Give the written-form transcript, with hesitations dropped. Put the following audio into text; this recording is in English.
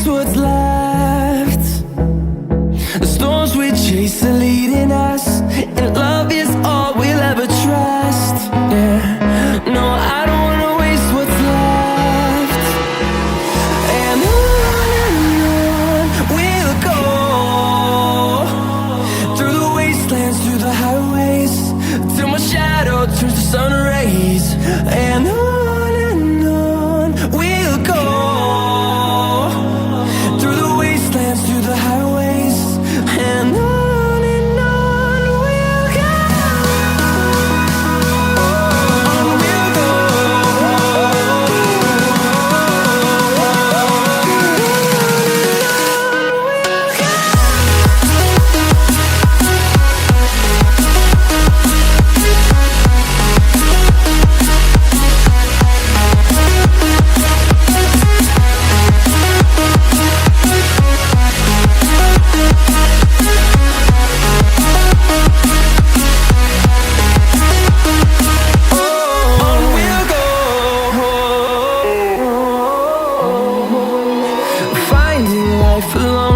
waste what's left. The storms we chase are leading us, and love is all we'll ever trust. Yeah, no, I don't wanna waste what's left. And on we'll go, through the wastelands, through the highways, till my shadow turns to sun rays. And on we'll go, through the wastelands, through the highways, and on we'll go. On we'll go. Finding life alone.